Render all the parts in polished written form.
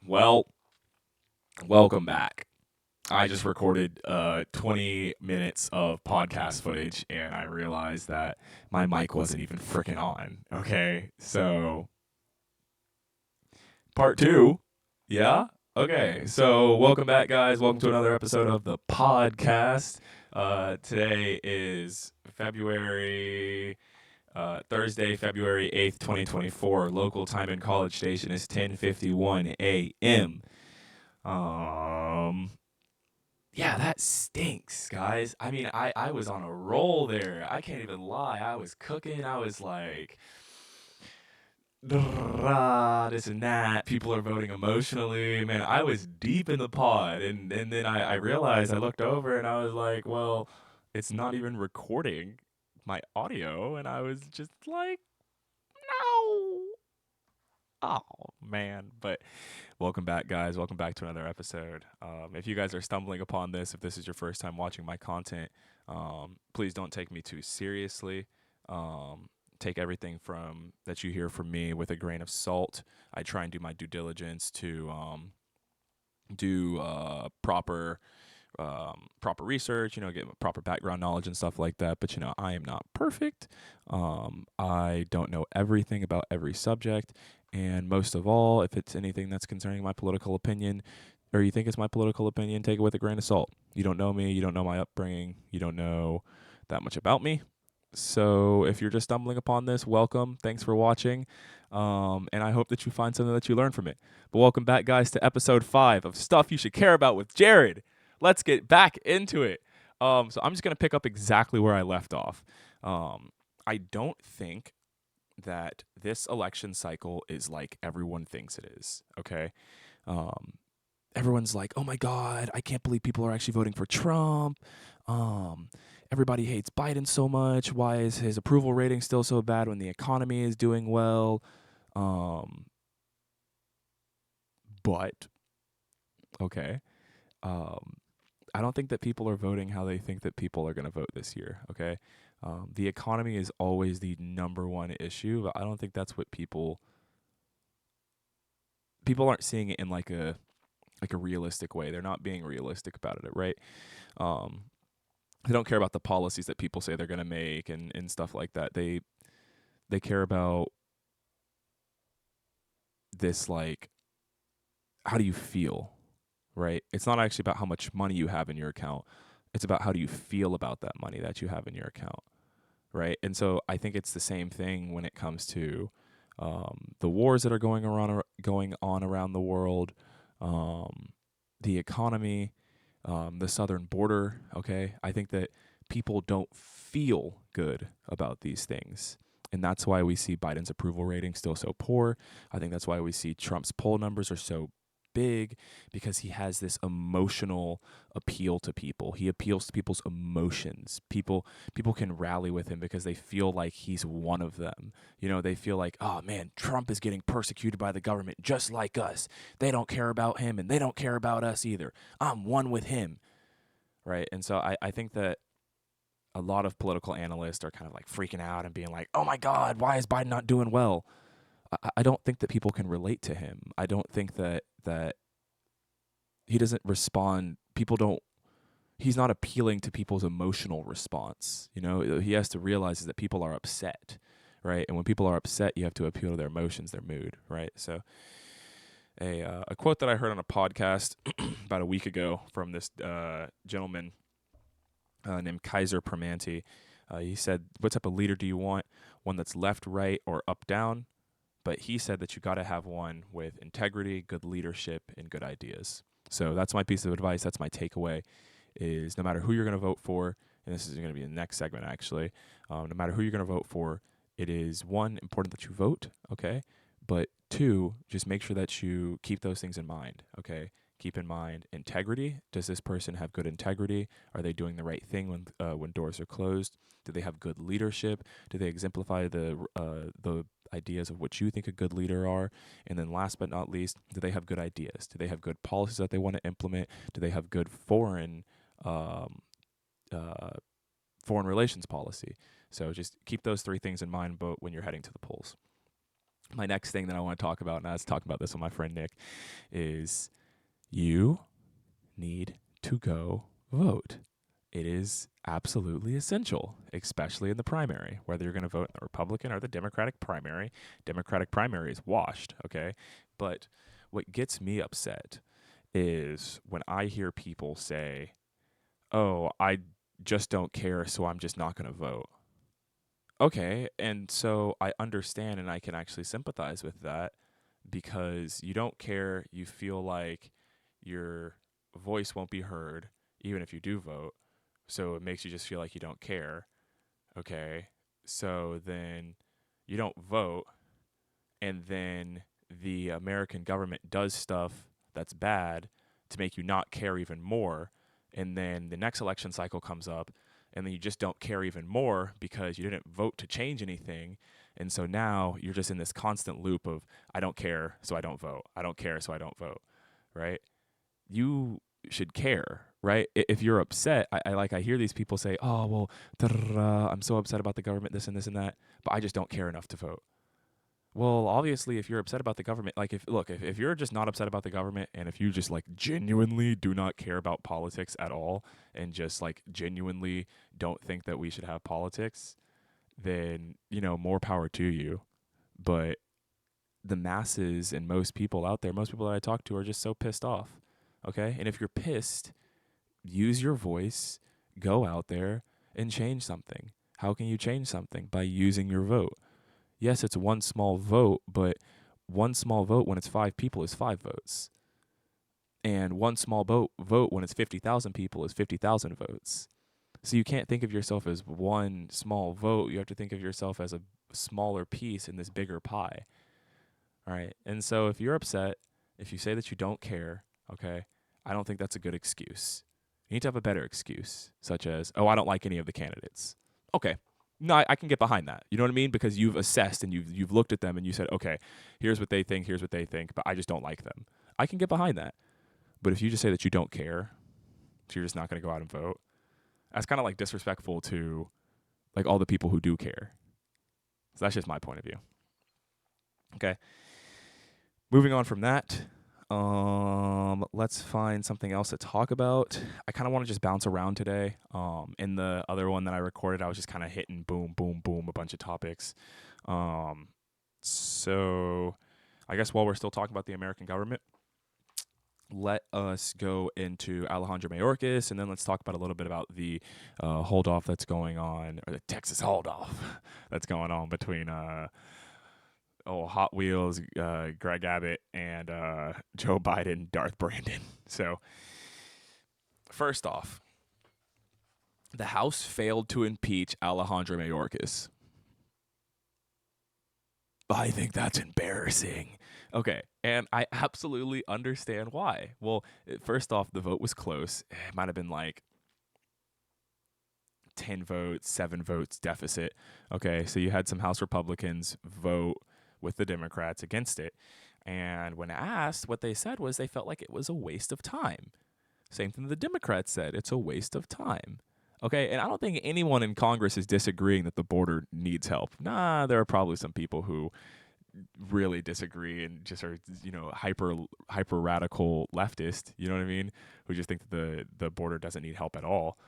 Well, welcome back. I just recorded 20 minutes of podcast footage and I realized that my mic wasn't even freaking on. Okay, so part two. Yeah? Okay, so welcome back, guys. Welcome to another episode of the podcast. Today is Thursday, February 8th, 2024. Local time in College Station is 10:51 a.m. Um, yeah, that stinks, guys. I mean, I was on a roll there. I can't even lie. I was cooking. I was like, this and that. People are voting emotionally. Man, I was deep in the pod. And then I realized I looked over and I was like, well, it's not even recording my audio. And I was just like, no. Oh, man. But welcome back, guys. Welcome back to another episode. If you guys are stumbling upon this, if this is your first time watching my content, please don't take me too seriously. Take everything from that you hear from me with a grain of salt. I try and do my due diligence to do proper research, get proper background knowledge and stuff like that. But I am not perfect. I don't know everything about every subject, and most of all, if it's anything that's concerning my political opinion, or you think it's my political opinion, take it with a grain of salt. You don't know me, you don't know my upbringing, you don't know that much about me. So if you're just stumbling upon this, welcome. Thanks for watching. And I hope that you find something that you learn from it. But welcome back, guys, to episode 5 of Stuff You Should Care About with Jared. Let's get back into it. So I'm just going to pick up exactly where I left off. I don't think that this election cycle is like everyone thinks it is, okay? Everyone's like, oh my God, I can't believe people are actually voting for Trump. Everybody hates Biden so much. Why is his approval rating still so bad when the economy is doing well? But, okay. I don't think that people are voting how they think that people are going to vote this year, okay? The economy is always the number one issue, but I don't think that's what people aren't seeing it in like a realistic way. They're not being realistic about it, right? They don't care about the policies that people say they're going to make and stuff like that. They care about this, like, how do you feel, right? It's not actually about how much money you have in your account. It's about how do you feel about that money that you have in your account, right? And so I think it's the same thing when it comes to the wars that are going on around the world, the economy, the southern border. Okay, I think that people don't feel good about these things. And that's why we see Biden's approval rating still so poor. I think that's why we see Trump's poll numbers are so big, because he has this emotional appeal to people. He appeals to people's emotions. People can rally with him because they feel like he's one of them. They feel like, oh man, Trump is getting persecuted by the government just like us. They don't care about him and they don't care about us either. I'm one with him. Right? And so I think that a lot of political analysts are kind of like freaking out and being like, oh my God, why is Biden not doing well? I don't think that people can relate to him. I don't think that he doesn't respond. He's not appealing to people's emotional response. He has to realize that people are upset, right? And when people are upset, you have to appeal to their emotions, their mood, right? So a quote that I heard on a podcast about a week ago from this gentleman named Kaiser Permanente. He said, what type of leader do you want? One that's left, right, or up, down? But he said that you got to have one with integrity, good leadership, and good ideas. So that's my piece of advice. That's my takeaway, is no matter who you're going to vote for, and this is going to be the next segment actually, no matter who you're going to vote for, it is, one, important that you vote, okay? But two, just make sure that you keep those things in mind, okay? Keep in mind integrity. Does this person have good integrity? Are they doing the right thing when doors are closed? Do they have good leadership? Do they exemplify the ideas of what you think a good leader are? And then last but not least, do they have good ideas? Do they have good policies that they want to implement? Do they have good foreign relations policy? So just keep those three things in mind when you're heading to the polls. my next thing that I want to talk about, and I was talking about this with my friend Nick, is you need to go vote. It is absolutely essential, especially in the primary, whether you're going to vote in the Republican or the Democratic primary. Democratic primary is washed, okay? But what gets me upset is when I hear people say, oh, I just don't care, so I'm just not going to vote. Okay, and so I understand and I can actually sympathize with that because you don't care, you feel like your voice won't be heard even if you do vote. So it makes you just feel like you don't care. Okay. So then you don't vote, and then the American government does stuff that's bad to make you not care even more. And then the next election cycle comes up, and then you just don't care even more because you didn't vote to change anything. And so now you're just in this constant loop of, I don't care, so I don't vote. I don't care, so I don't vote. Right? You should care, right? If you're upset, I hear these people say, "Oh, well, I'm so upset about the government, this and this and that, but I just don't care enough to vote." Well, obviously, if you're upset about the government, like if you're just not upset about the government, and if you just like genuinely do not care about politics at all, and just like genuinely don't think that we should have politics, then more power to you. But the masses and most people out there, most people that I talk to, are just so pissed off. Okay, and if you're pissed, use your voice, go out there and change something. How can you change something? By using your vote. Yes, it's one small vote, but one small vote when it's 5 people is 5 votes. And one small vote when it's 50,000 people is 50,000 votes. So you can't think of yourself as one small vote. You have to think of yourself as a smaller piece in this bigger pie. All right. And so if you're upset, if you say that you don't care, okay, I don't think that's a good excuse. You need to have a better excuse, such as, oh, I don't like any of the candidates. Okay. No, I can get behind that. You know what I mean? Because you've assessed and you've looked at them and you said, okay, here's what they think, but I just don't like them. I can get behind that. But if you just say that you don't care, so you're just not going to go out and vote, that's kind of like disrespectful to like all the people who do care. So that's just my point of view. Okay. Moving on from that, let's find something else to talk about. I kind of want to just bounce around today. In the other one that I recorded, I was just kind of hitting boom, boom, boom, a bunch of topics. So I guess while we're still talking about the American government, let us go into Alejandro Mayorkas, and then let's talk about a little bit about the hold-off that's going on, or the Texas hold-off that's going on between Hot Wheels, Greg Abbott, and Joe Biden, Darth Brandon. So, first off, the House failed to impeach Alejandro Mayorkas. I think that's embarrassing. Okay, and I absolutely understand why. Well, first off, the vote was close. It might have been like 10 votes, 7 votes deficit. Okay, so you had some House Republicans vote with the Democrats against it. And when asked, what they said was they felt like it was a waste of time. Same thing the Democrats said. It's a waste of time. Okay, and I don't think anyone in Congress is disagreeing that the border needs help. Nah, there are probably some people who really disagree and just are, hyper radical leftist, you know what I mean? Who just think that the border doesn't need help at all.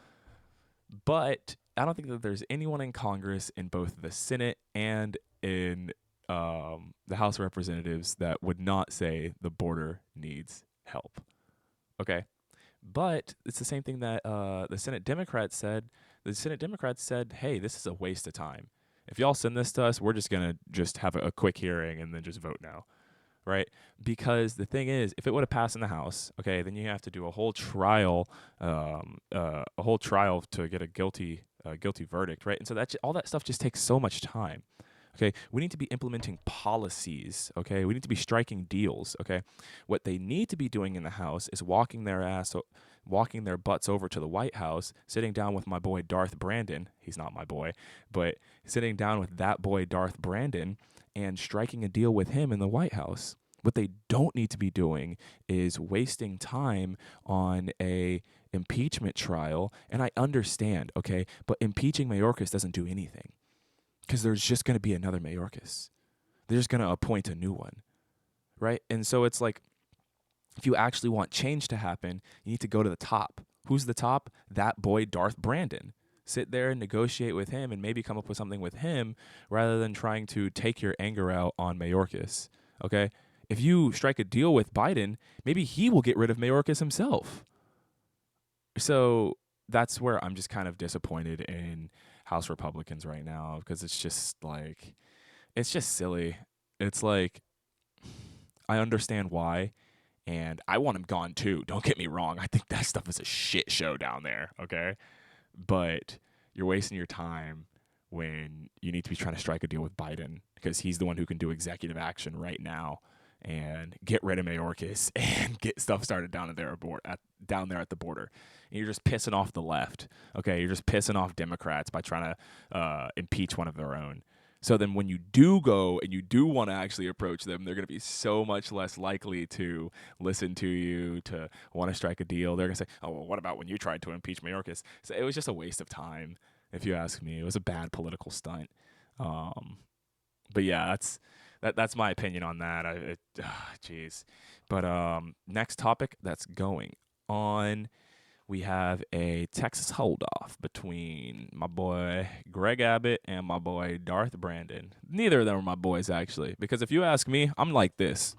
But I don't think that there's anyone in Congress, in both the Senate and in the House of Representatives, that would not say the border needs help. Okay? But it's the same thing that the Senate Democrats said. The Senate Democrats said, hey, this is a waste of time. If y'all send this to us, we're just going to just have a quick hearing and then just vote now. Right? Because the thing is, if it would have passed in the House, okay, then you have to do a whole trial to get a guilty verdict, right? And so all that stuff just takes so much time. Okay, we need to be implementing policies. Okay, we need to be striking deals. Okay, what they need to be doing in the House is walking their butts over to the White House, sitting down with my boy Darth Brandon. He's not my boy, but sitting down with that boy Darth Brandon and striking a deal with him in the White House. What they don't need to be doing is wasting time on a impeachment trial. And I understand, okay, but impeaching Mayorkas doesn't do anything, because there's just going to be another Mayorkas. they're just going to appoint a new one, right? And so it's like, if you actually want change to happen, you need to go to the top. Who's the top? That boy, Darth Brandon. Sit there and negotiate with him and maybe come up with something with him rather than trying to take your anger out on Mayorkas. Okay? If you strike a deal with Biden, maybe he will get rid of Mayorkas himself. So that's where I'm just kind of disappointed in House Republicans right now, because it's just silly. It's like, I understand why, and I want him gone too. Don't get me wrong. I think that stuff is a shit show down there, okay? But you're wasting your time when you need to be trying to strike a deal with Biden, because he's the one who can do executive action right now and get rid of Mayorkas and get stuff started down there at the border. And you're just pissing off the left, okay? You're just pissing off Democrats by trying to impeach one of their own. So then when you do go and you do want to actually approach them, they're going to be so much less likely to listen to you, to want to strike a deal. They're going to say, oh, well, what about when you tried to impeach Mayorkas? So it was just a waste of time, if you ask me. It was a bad political stunt. But yeah, that's my opinion on that. Jeez. But next topic that's going on, we have a Texas holdoff between my boy Greg Abbot and my boy Darth Brandon. Neither of them are my boys, actually, because if you ask me, I'm like this.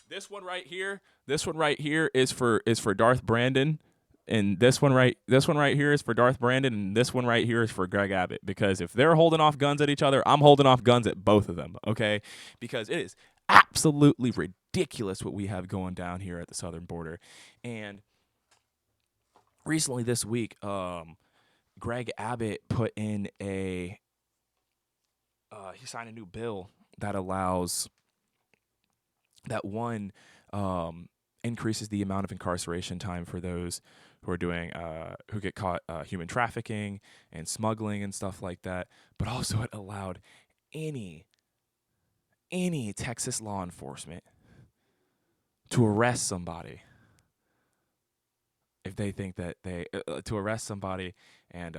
This one right here is for Darth Brandon, and this one right here is for Darth Brandon, and this one right here is for Greg Abbott. Because if they're holding off guns at each other, I'm holding off guns at both of them. Okay, because it is absolutely ridiculous what we have going down here at the southern border. And recently this week, Greg Abbott put in he signed a new bill that allows increases the amount of incarceration time for those who are doing who get caught human trafficking and smuggling and stuff like that. But also it allowed any Texas law enforcement to arrest somebody if they think that to arrest somebody and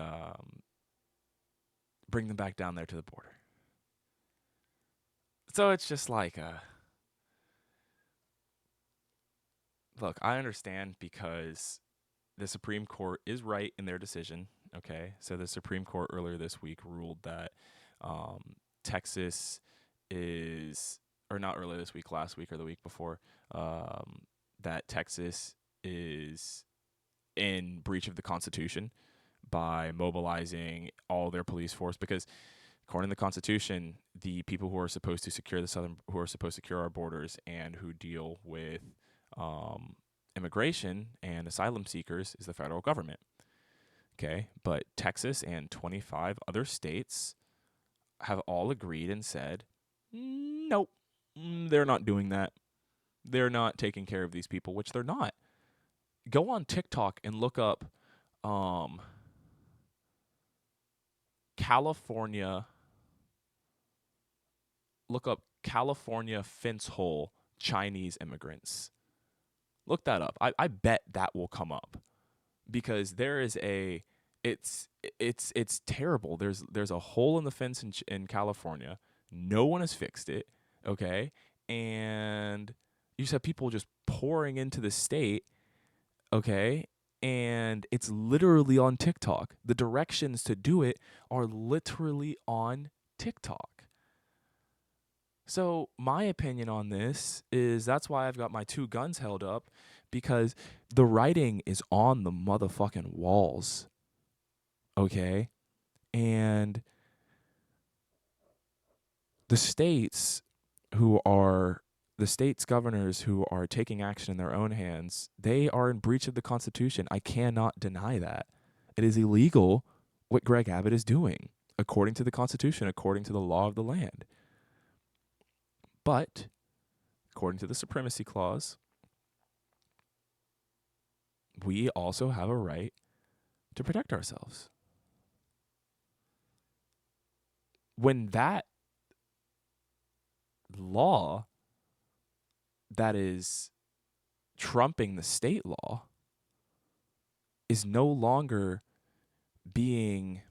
bring them back down there to the border. So it's just like look, I understand, because the Supreme Court is right in their decision. Okay, so the Supreme Court earlier this week ruled that Texas is, or not earlier this week, last week or the week before, that Texas is in breach of the Constitution by mobilizing all their police force, because according to the Constitution, the people who are supposed to secure our borders and who deal with immigration and asylum seekers is the federal government. Okay, but Texas and 25 other states have all agreed and said, nope, they're not doing that. They're not taking care of these people, which they're not. Go on TikTok and look up California fence hole Chinese immigrants. Look that up. I bet that will come up, because there is it's terrible. There's a hole in the fence in California. No one has fixed it, okay? And you just have people just pouring into the state, okay? And it's literally on TikTok. The directions to do it are literally on TikTok. So my opinion on this is that's why I've got my two guns held up, because the writing is on the motherfucking walls. Okay? And the states governors who are taking action in their own hands, they are in breach of the Constitution. I cannot deny that. It is illegal what Greg Abbott is doing, according to the Constitution, according to the law of the land. But, according to the Supremacy Clause, we also have a right to protect ourselves. When that law that is trumping the state law is no longer being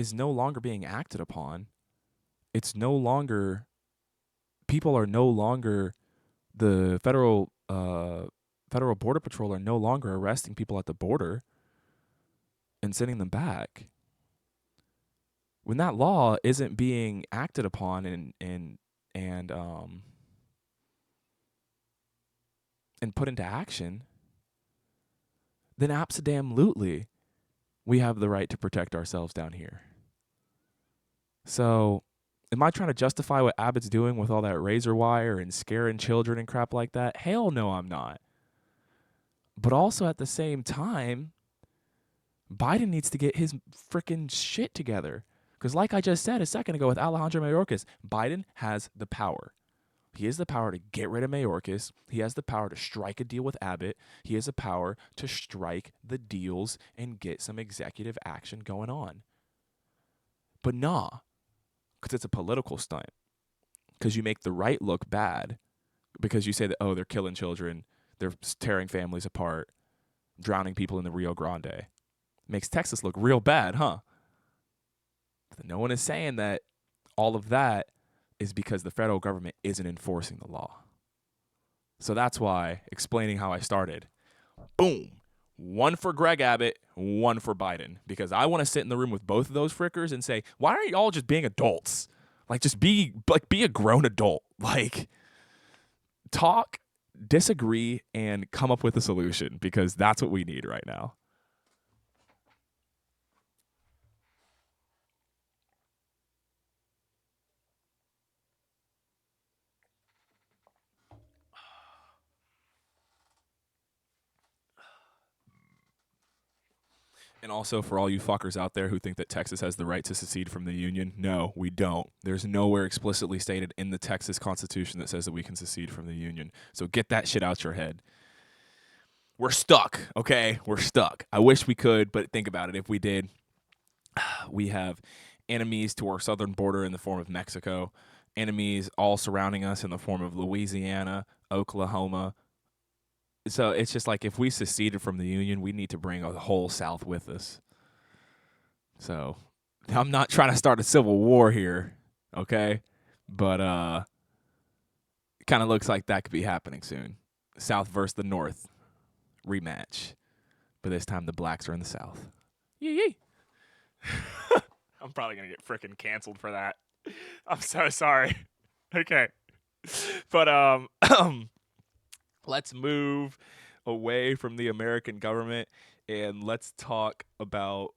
is no longer being acted upon. It's no longer, people are no longer, the federal border patrol are no longer arresting people at the border and sending them back. When that law isn't being acted upon and put into action, then abso-damn-lutely we have the right to protect ourselves down here. So, am I trying to justify what Abbott's doing with all that razor wire and scaring children and crap like that? Hell no, I'm not. But also at the same time, Biden needs to get his freaking shit together. Because like I just said a second ago with Alejandro Mayorkas, Biden has the power. He has the power to get rid of Mayorkas. He has the power to strike a deal with Abbott. He has the power to strike the deals and get some executive action going on. But nah, because it's a political stunt. Because you make the right look bad. Because you say that, oh, they're killing children. They're tearing families apart. Drowning people in the Rio Grande. Makes Texas look real bad, huh? But no one is saying that all of that is because the federal government isn't enforcing the law. So that's why, explaining how I started, boom, one for Greg Abbott, one for Biden. Because I want to sit in the room with both of those frickers and say, why aren't y'all just being adults? Like, just be a grown adult. Like, talk, disagree, and come up with a solution, because that's what we need right now. And also, for all you fuckers out there who think that Texas has the right to secede from the Union, no, we don't. There's nowhere explicitly stated in the Texas Constitution that says that we can secede from the Union. So get that shit out your head. We're stuck, okay? We're stuck. I wish we could, but think about it. If we did, we have enemies to our southern border in the form of Mexico, enemies all surrounding us in the form of Louisiana, Oklahoma. So it's just like, if we seceded from the Union, we need to bring the whole South with us. So I'm not trying to start a civil war here, okay? But it kind of looks like that could be happening soon. South versus the North rematch. But this time the blacks are in the South. Yee. I'm probably going to get freaking canceled for that. I'm so sorry. Okay. But let's move away from the American government and let's talk about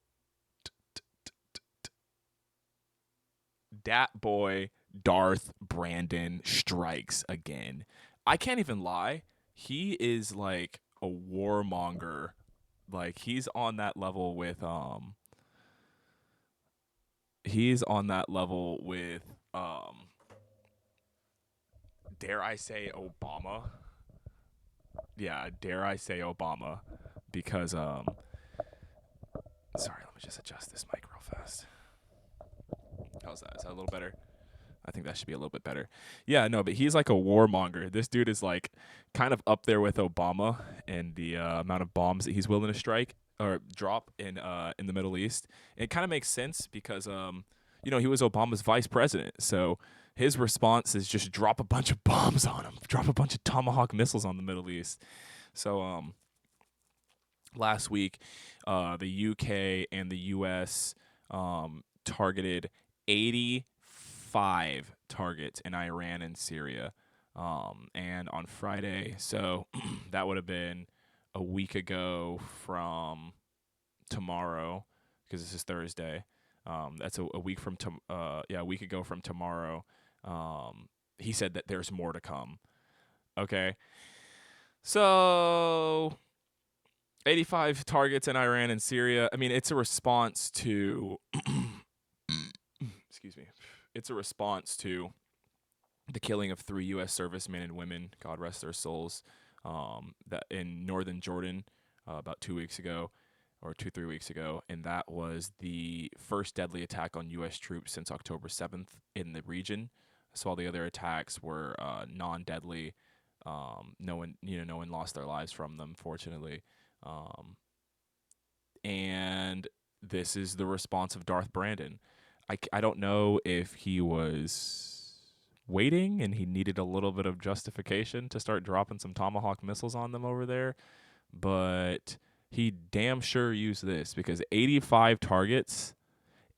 Dat Boy Darth Brandon strikes again. I can't even lie. He is like a warmonger. Like, he's on that level with dare I say Obama? Yeah, dare I say Obama, because sorry, let me just adjust this mic real fast. How's that? Is that a little better? I think that should be a little bit better. Yeah, no, but he's like a warmonger. This dude is like kind of up there with Obama and the amount of bombs that he's willing to strike or drop in the Middle East. And it kind of makes sense because he was Obama's vice president, so his response is just drop a bunch of bombs on him, drop a bunch of Tomahawk missiles on the Middle East. So last week, the UK and the US targeted 85 targets in Iran and Syria. And on Friday, so that would have been a week ago from tomorrow, because this is Thursday. That's a week from a week ago from tomorrow. He said that there's more to come. Okay. So 85 targets in Iran and Syria. I mean, it's a response to excuse me. It's a response to the killing of 3 U.S. servicemen and women, God rest their souls, that in northern Jordan about 2 weeks ago, or 3 weeks ago, and that was the first deadly attack on U.S. troops since October 7th in the region. So all the other attacks were non-deadly. No one lost their lives from them, fortunately. And this is the response of Darth Brandon. I don't know if he was waiting and he needed a little bit of justification to start dropping some Tomahawk missiles on them over there, but he damn sure used this because 85 targets,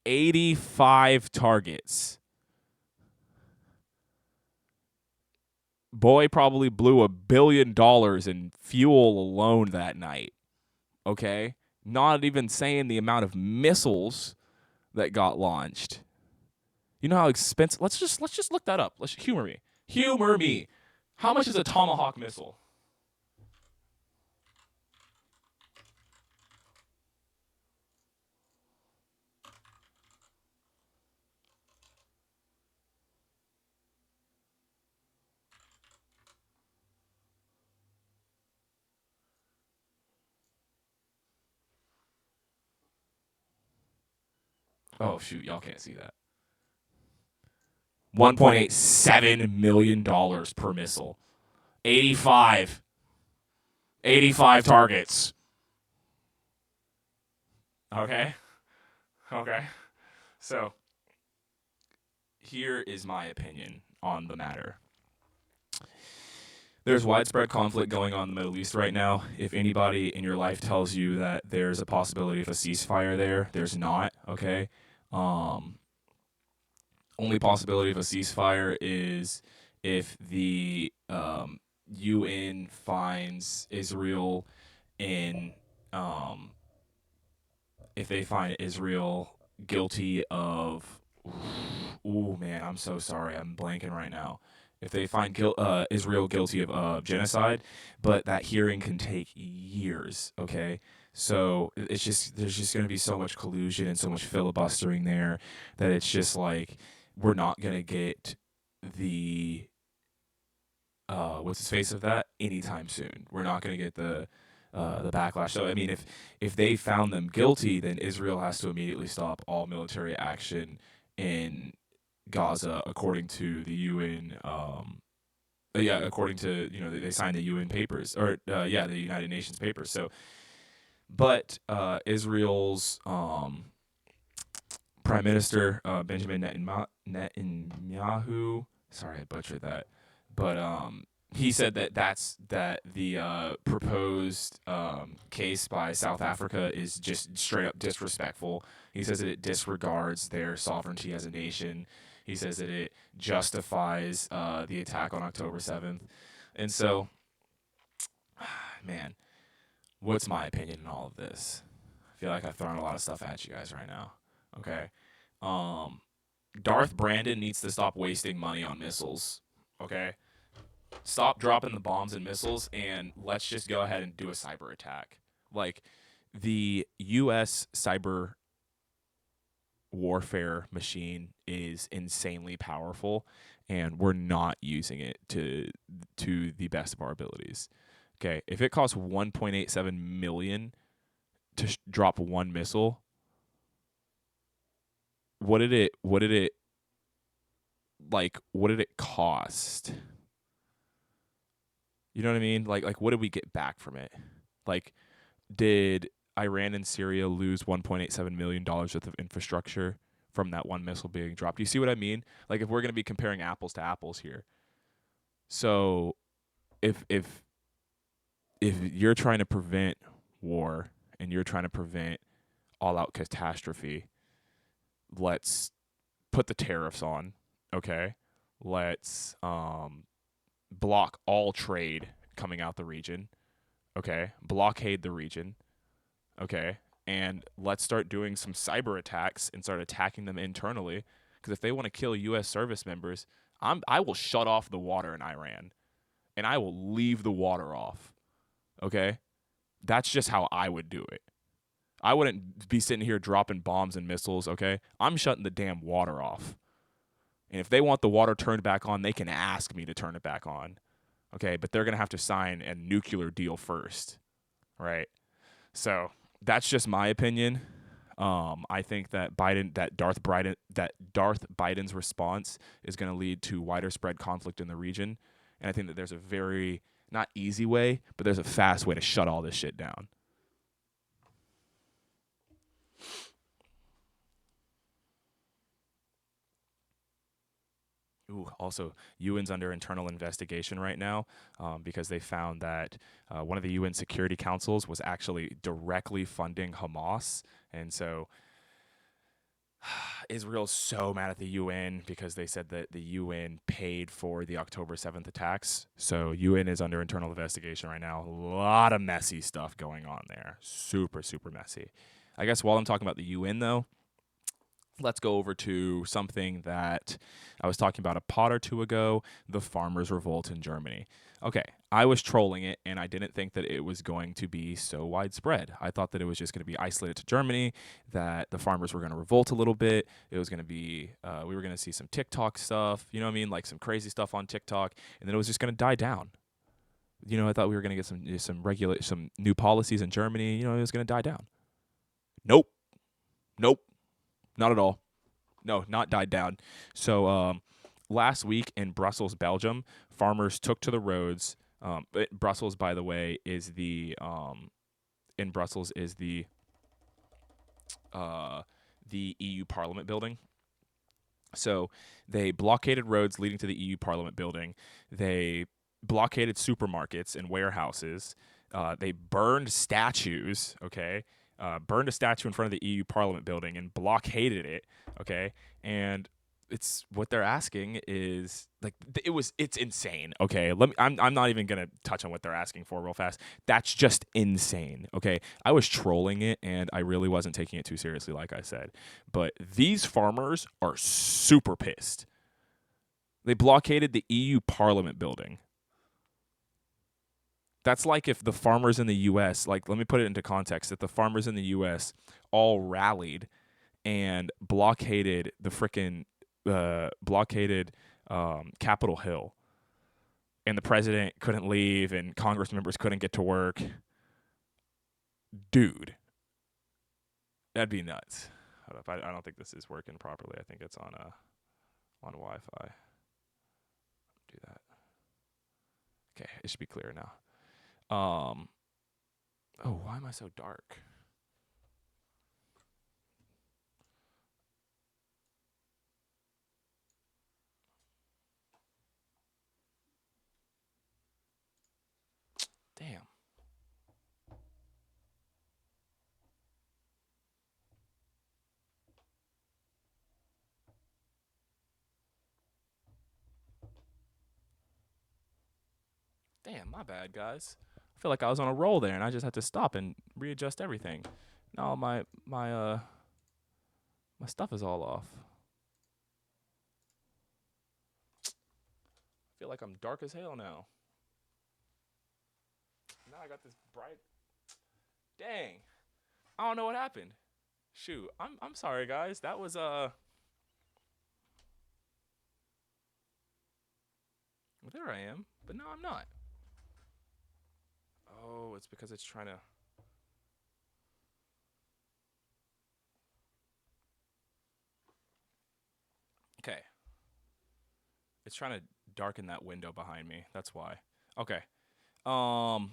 85 targets. Boy probably blew $1 billion in fuel alone that night. Okay? Not even saying the amount of missiles that got launched. You know how expensive? Let's just look that up. Let's humor me. Humor me. How much is a Tomahawk missile? Oh shoot, y'all can't see that. $1.87 million per missile. 85. 85 targets. Okay? Okay. So, here is my opinion on the matter. There's widespread conflict going on in the Middle East right now. If anybody in your life tells you that there's a possibility of a ceasefire there, there's not, okay? Only possibility of a ceasefire is if the UN finds Israel in, if they find Israel guilty of, ooh man, I'm so sorry, I'm blanking right now. If they find Israel guilty of genocide, but that hearing can take years, okay? So it's just there's just going to be so much collusion and so much filibustering there that it's just like we're not going to get the what's the face of that anytime soon. We're not going to get the backlash. So I mean, if they found them guilty, then Israel has to immediately stop all military action in Gaza, according to the UN. Yeah, according to they signed the UN papers or the United Nations papers. So, but Israel's Prime Minister Benjamin Netanyahu. Sorry, I butchered that, but he said that the proposed case by South Africa is just straight up disrespectful. He says that it disregards their sovereignty as a nation. He says that it justifies the attack on October 7th. And so, man, what's my opinion in all of this? I feel like I've thrown a lot of stuff at you guys right now. Okay. Darth Brandon needs to stop wasting money on missiles. Okay. Stop dropping the bombs and missiles and let's just go ahead and do a cyber attack. Like the US cyber warfare machine is insanely powerful and we're not using it to the best of our abilities. Okay, if it costs 1.87 million to drop one missile, what did it cost? You know what I mean? Like what did we get back from it? Like did Iran and Syria lose $1.87 million worth of infrastructure from that one missile being dropped? Do you see what I mean? Like if we're going to be comparing apples to apples here. So if you're trying to prevent war and you're trying to prevent all-out catastrophe, let's put the tariffs on, okay? Let's block all trade coming out the region, okay? Blockade the region, okay? And let's start doing some cyber attacks and start attacking them internally. Because if they want to kill U.S. service members, I will shut off the water in Iran, and I will leave the water off, okay? That's just how I would do it. I wouldn't be sitting here dropping bombs and missiles, okay? I'm shutting the damn water off. And if they want the water turned back on, they can ask me to turn it back on, okay? But they're going to have to sign a nuclear deal first, right? So that's just my opinion. I think that Darth Biden's response is going to lead to wider spread conflict in the region. And I think that there's a very, not easy way, but there's a fast way to shut all this shit down. Ooh, also, UN's under internal investigation right now because they found that one of the UN Security Councils was actually directly funding Hamas. And so Israel's so mad at the UN because they said that the UN paid for the October 7th attacks. So UN is under internal investigation right now. A lot of messy stuff going on there. Super, super messy. I guess while I'm talking about the UN, though, let's go over to something that I was talking about a pod or two ago, the farmers' revolt in Germany. Okay, I was trolling it, and I didn't think that it was going to be so widespread. I thought that it was just going to be isolated to Germany, that the farmers were going to revolt a little bit. It was going to be, we were going to see some TikTok stuff, you know what I mean, like some crazy stuff on TikTok, and then it was just going to die down. You know, I thought we were going to get some new policies in Germany. You know, it was going to die down. Nope, nope, not at all. No, not died down. So last week in Brussels, Belgium, farmers took to the roads. Brussels, by the way, is in Brussels is the EU Parliament building. So they blockaded roads leading to the EU Parliament building. They blockaded supermarkets and warehouses. They burned statues. Okay. Burned a statue in front of the EU Parliament building and blockaded it. Okay, and it's what they're asking is like it's insane. Okay, I'm not even gonna touch on what they're asking for real fast. That's just insane. Okay, I was trolling it and I really wasn't taking it too seriously, like I said. But these farmers are super pissed. They blockaded the EU Parliament building. That's like if the farmers in the U.S., like, let me put it into context, that the farmers in the U.S. all rallied and blockaded the frickin' Capitol Hill, and the president couldn't leave, and Congress members couldn't get to work. Dude, that'd be nuts. Hold up, I don't think this is working properly. I think it's on Wi-Fi. Do that. Okay, it should be clear now. Oh, why am I so dark? Damn. Damn, my bad, guys. I feel like I was on a roll there, and I just had to stop and readjust everything. Now my stuff is all off. I feel like I'm dark as hell now. Now I got this bright. Dang, I don't know what happened. Shoot, I'm sorry, guys. That was Well, there I am, but no, I'm not. Oh, it's because it's trying to. Okay. It's trying to darken that window behind me. That's why. Okay. Um.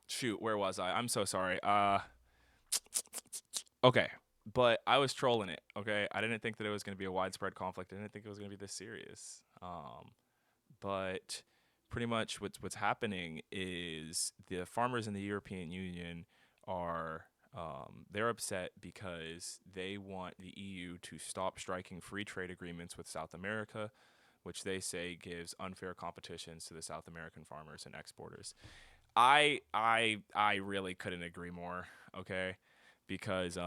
Shoot, where was I? I'm so sorry. Okay. But I was trolling it. Okay. I didn't think that it was going to be a widespread conflict. I didn't think it was going to be this serious. But pretty much what's happening is the farmers in the European Union are they're upset because they want the EU to stop striking free trade agreements with South America, which they say gives unfair competitions to the South American farmers and exporters. I really couldn't agree more. Okay, because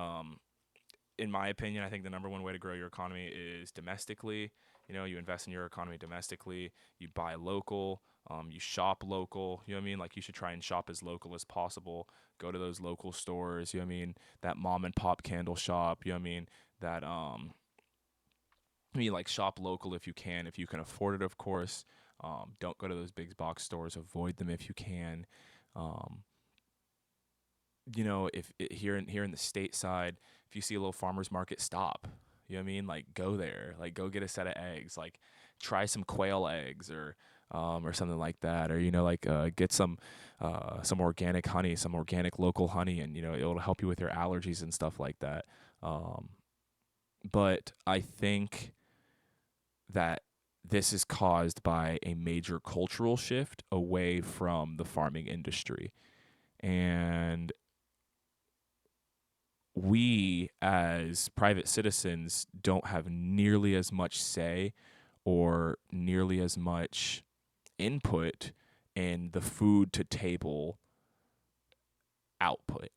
in my opinion, I think the number one way to grow your economy is domestically. You know, you invest in your economy domestically. You buy local. You shop local. You know what I mean? Like, you should try and shop as local as possible. Go to those local stores. You know what I mean? That mom and pop candle shop. You know what I mean? That I mean, like, shop local if you can afford it, of course. Don't go to those big box stores. Avoid them if you can. Um, you know, if it, here in the state side, if you see a little farmers market, stop. You know what I mean? Like, go there. Like, go get a set of eggs. Like, try some quail eggs or something like that. Or, you know, like, get some organic honey, some organic local honey, and, you know, it'll help you with your allergies and stuff like that. But I think that this is caused by a major cultural shift away from the farming industry. And we, as private citizens, don't have nearly as much say or nearly as much input in the food to table output.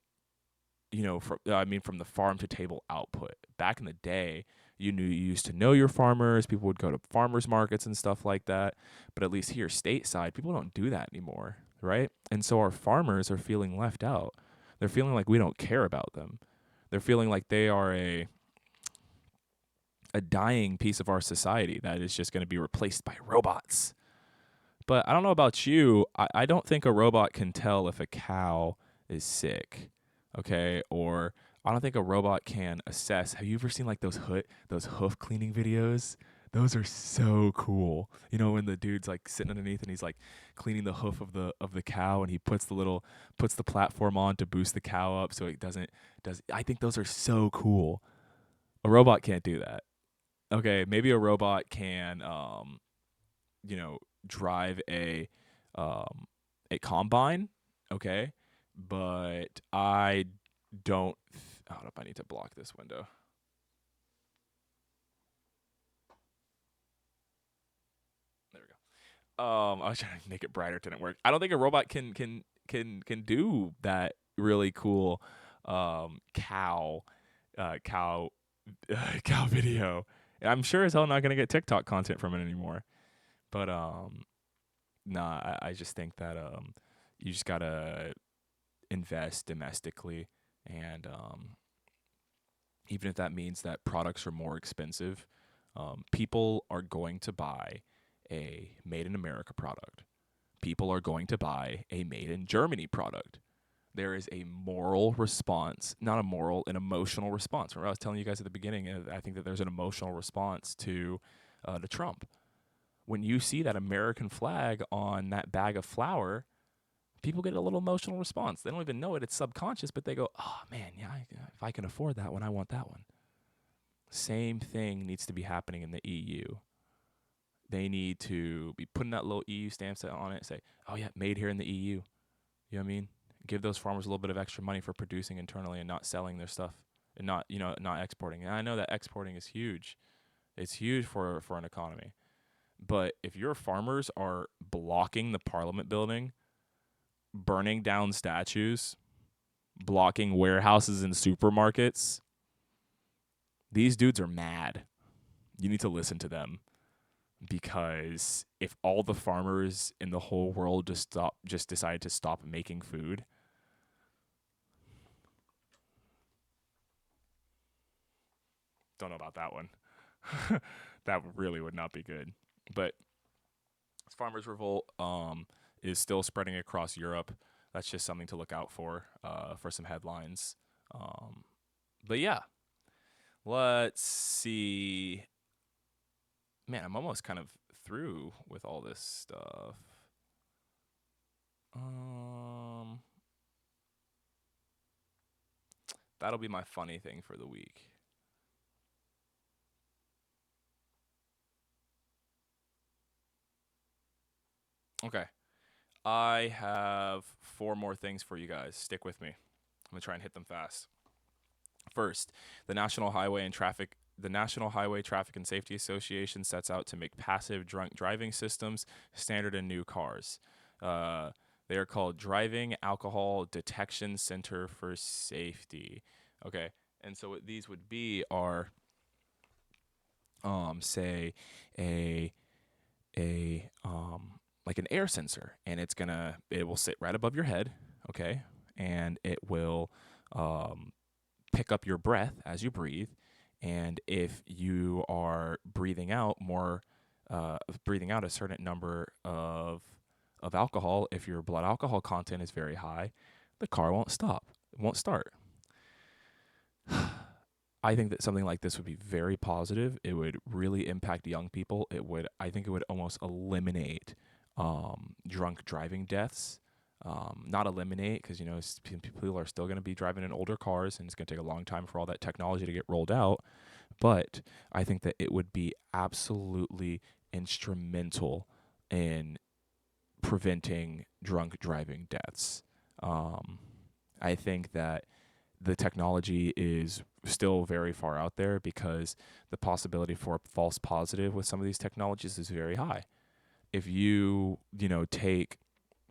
From the farm to table output. Back in the day, you used to know your farmers. People would go to farmers markets and stuff like that. But at least here, stateside, people don't do that anymore, right? And so our farmers are feeling left out. They're feeling like we don't care about them. They're feeling like they are a dying piece of our society that is just going to be replaced by robots. But I don't know about you. I don't think a robot can tell if a cow is sick, okay? Or I don't think a robot can assess. Have you ever seen like those hoof cleaning videos? Those are so cool. You know, when the dude's like sitting underneath and he's like cleaning the hoof of the cow, and he puts the platform on to boost the cow up so it does. I think those are so cool. A robot can't do that. Okay, maybe a robot can you know, drive a combine, okay? But I don't I don't know if I need to block this window. There we go. I was trying to make it brighter, it didn't work. I don't think a robot can do that really cool cow cow cow video. I'm sure as hell not gonna get TikTok content from it anymore. But nah, I just think that you just gotta invest domestically, and even if that means that products are more expensive, people are going to buy a made in America product. People are going to buy a made in Germany product. There is a moral response, not a moral, an emotional response. Remember, I was telling you guys at the beginning, I think that there's an emotional response to Trump. When you see that American flag on that bag of flour, people get a little emotional response. They don't even know it; it's subconscious, but they go, "Oh man, yeah, if I can afford that one, I want that one." Same thing needs to be happening in the EU. They need to be putting that little EU stamp on it and say, "Oh yeah, made here in the EU." You know what I mean? Give those farmers a little bit of extra money for producing internally and not selling their stuff, and not exporting. And I know that exporting is huge. It's huge for an economy. But if your farmers are blocking the Parliament building, burning down statues, blocking warehouses and supermarkets, these dudes are mad. You need to listen to them, because if all the farmers in the whole world just decide to stop making food, don't know about that one. That really would not be good. But farmers revolt is still spreading across Europe. That's just something to look out for some headlines. But yeah, let's see. Man, I'm almost kind of through with all this stuff. Um, that'll be my funny thing for the week. Okay, I have four more things for you guys. Stick with me. I'm gonna try and hit them fast. First, the National Highway Traffic and Safety Association sets out to make passive drunk driving systems standard in new cars. Uh, they are called Driving Alcohol Detection Center for Safety. Okay, and so what these would be are, say, a like an air sensor, and it will sit right above your head. Okay, and it will pick up your breath as you breathe, and if you are breathing out a certain number of alcohol, if your blood alcohol content is very high, the car won't stop. It won't start. I think that something like this would be very positive. It would really impact young people. I think it would almost eliminate drunk driving deaths. Not eliminate, because people are still going to be driving in older cars, and it's going to take a long time for all that technology to get rolled out. But I think that it would be absolutely instrumental in preventing drunk driving deaths. I think that the technology is still very far out there because the possibility for a false positive with some of these technologies is very high. If you, take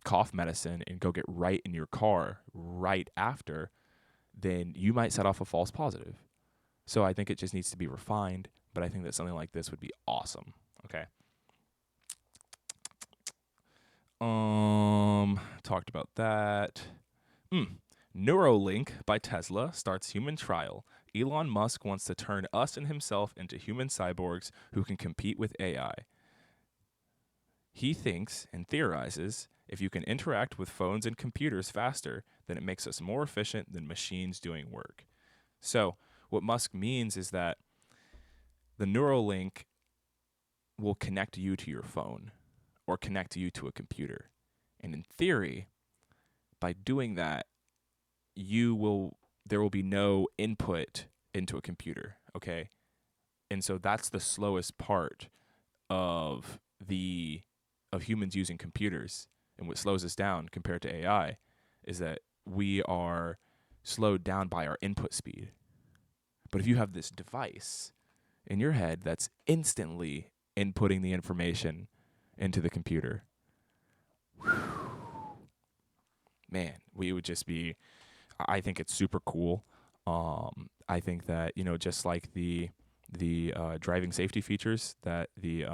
cough medicine and go get right in your car right after, then you might set off a false positive. So I think it just needs to be refined, but I think that something like this would be awesome. Okay. Talked about that. Neurolink by Tesla starts human trial. Elon Musk wants to turn us and himself into human cyborgs who can compete with AI. He thinks and theorizes if you can interact with phones and computers faster, then it makes us more efficient than machines doing work. So, what Musk means is that the Neurolink will connect you to your phone or connect you to a computer. And in theory, by doing that, there will be no input into a computer, okay? And so that's the slowest part of humans using computers. And what slows us down compared to AI is that we are slowed down by our input speed. But if you have this device in your head that's instantly inputting the information into the computer, man, we would just be, I think it's super cool. I think that, just like the driving safety features that the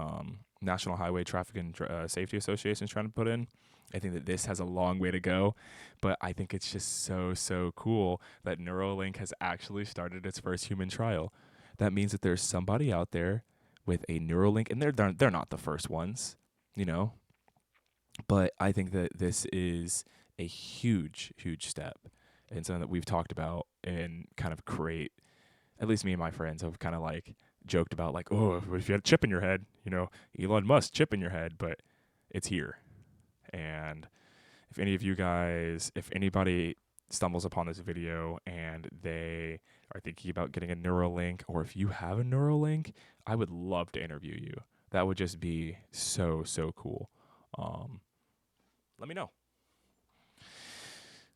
National Highway Traffic and Safety Association is trying to put in, I think that this has a long way to go, but I think it's just so cool that Neuralink has actually started its first human trial. That means that there's somebody out there with a Neuralink, and they're not the first ones, but I think that this is a huge step and something that we've talked about and kind of create. At least me and my friends have kind of like joked about like, oh, what if you had a chip in your head? Elon Musk chip in your head, but it's here. And if anybody stumbles upon this video and they are thinking about getting a Neuralink, or if you have a Neuralink, I would love to interview you. That would just be so cool. Let me know.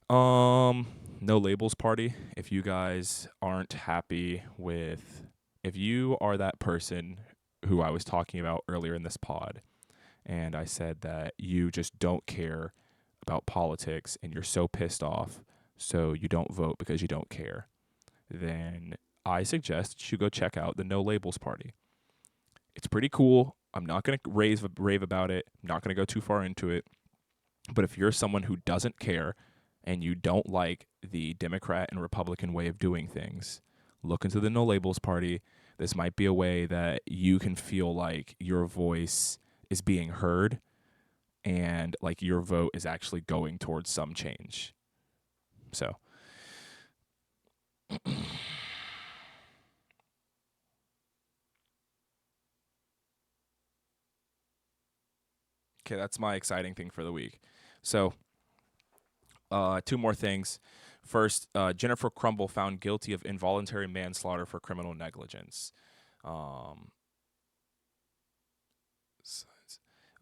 No labels party. If you guys aren't happy if you are that person who I was talking about earlier in this pod, and I said that you just don't care about politics and you're so pissed off, so you don't vote because you don't care, then I suggest you go check out the No Labels Party. It's pretty cool. I'm not going to rave about it. I'm not going to go too far into it. But if you're someone who doesn't care and you don't like the Democrat and Republican way of doing things, look into the No Labels Party. This might be a way that you can feel like your voice is being heard and like your vote is actually going towards some change. So okay, that's my exciting thing for the week. So, two more things. First, Jennifer Crumbley found guilty of involuntary manslaughter for criminal negligence.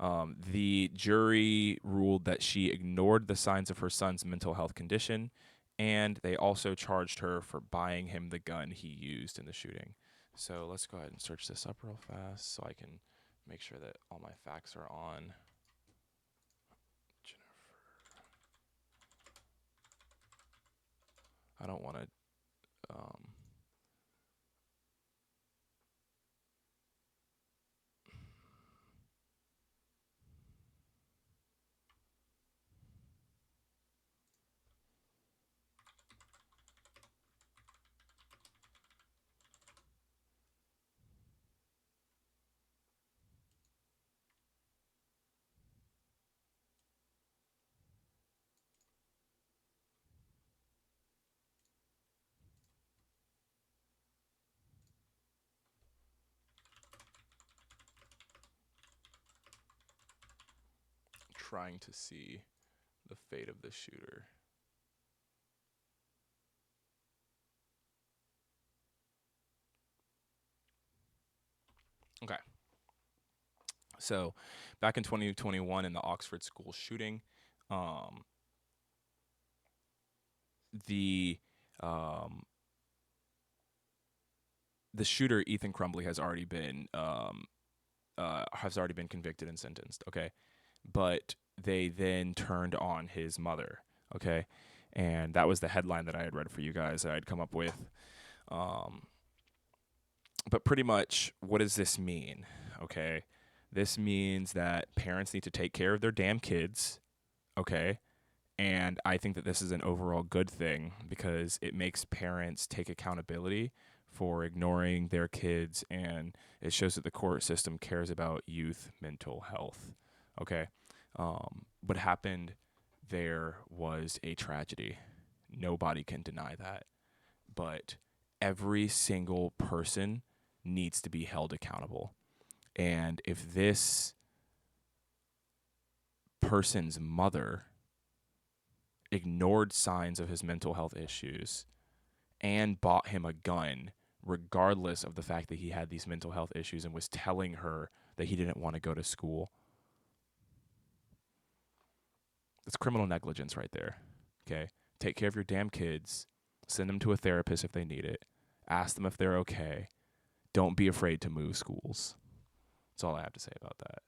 The jury ruled that she ignored the signs of her son's mental health condition, and they also charged her for buying him the gun he used in the shooting. So let's go ahead and search this up real fast so I can make sure that all my facts are on. I don't want to. Trying to see the fate of the shooter. Okay. So back in 2021 in the Oxford school shooting, um, the um, the shooter Ethan Crumbley has already been convicted and sentenced. Okay, but they then turned on his mother. Okay, and that was the headline that I had read for you guys that I'd come up with. Um, but pretty much, what does this mean? Okay, this means that parents need to take care of their damn kids. Okay, and I think that this is an overall good thing because it makes parents take accountability for ignoring their kids, and it shows that the court system cares about youth mental health. Okay. What happened there was a tragedy. Nobody can deny that. But every single person needs to be held accountable. And if this person's mother ignored signs of his mental health issues and bought him a gun, regardless of the fact that he had these mental health issues, and was telling her that he didn't want to go to school, it's criminal negligence right there. Okay? Take care of your damn kids. Send them to a therapist if they need it. Ask them if they're okay. Don't be afraid to move schools. That's all I have to say about that.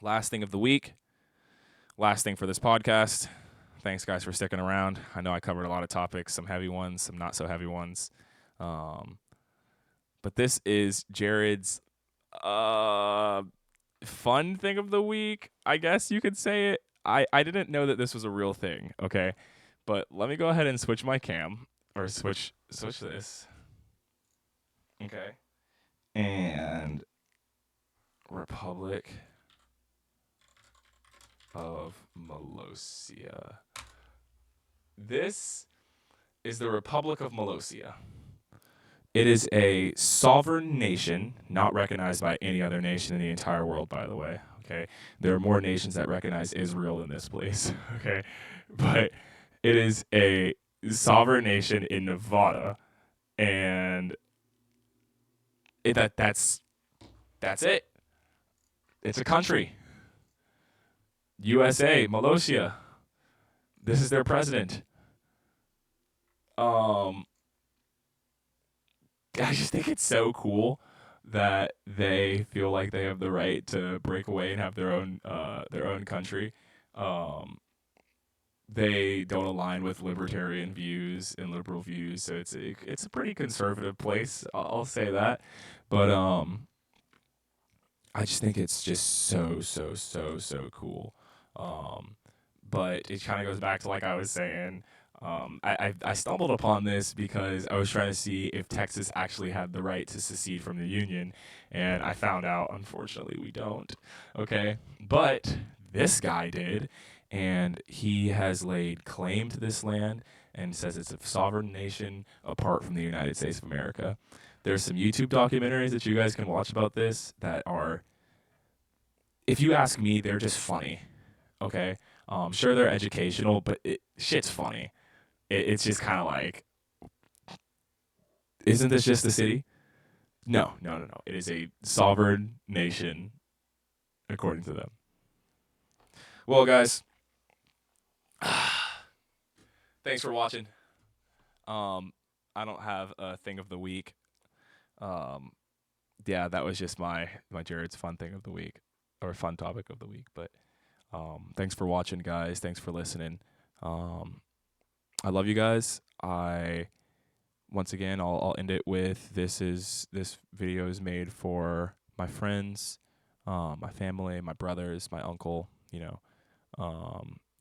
Last thing of the week. Last thing for this podcast. Thanks, guys, for sticking around. I know I covered a lot of topics, some heavy ones, some not so heavy ones. But this is Jared's fun thing of the week, I guess you could say it. I didn't know that this was a real thing, okay? But let me go ahead and switch my cam, or switch this. Okay. And Republic of Molossia. This is the Republic of Molossia. It is a sovereign nation, not recognized by any other nation in the entire world, by the way. Okay, there are more nations that recognize Israel in this place. Okay, but it is a sovereign nation in Nevada, and that's it. It's a country. USA, Molossia. This is their president. I just think it's so cool that they feel like they have the right to break away and have their own country. They don't align with libertarian views and liberal views, so it's a pretty conservative place. I'll say that, but I just think it's just so cool. But it kind of goes back to, like I was saying, I stumbled upon this because I was trying to see if Texas actually had the right to secede from the Union, and I found out, unfortunately, we don't. Okay, but this guy did, and he has laid claim to this land and says it's a sovereign nation apart from the United States of America. There's some YouTube documentaries that you guys can watch about this that are, if you ask me, they're just funny. Okay, sure they're educational, but shit's funny. It's just kind of like, isn't this just a city? No. It is a sovereign nation, according to them. Well, guys, thanks for watching. I don't have a thing of the week. Yeah, that was just my Jared's fun thing of the week, or fun topic of the week. But thanks for watching, guys. Thanks for listening. I love you guys. Once again, I'll end it with this video is made for my friends, my family, my brothers, my uncle.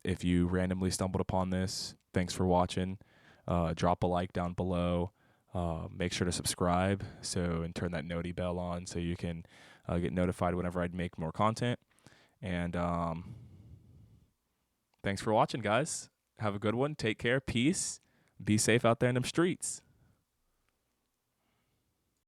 If you randomly stumbled upon this, thanks for watching. Drop a like down below. Make sure to subscribe and turn that noti bell on so you can get notified whenever I'd make more content. And thanks for watching, guys. Have a good one. Take care. Peace. Be safe out there in them streets.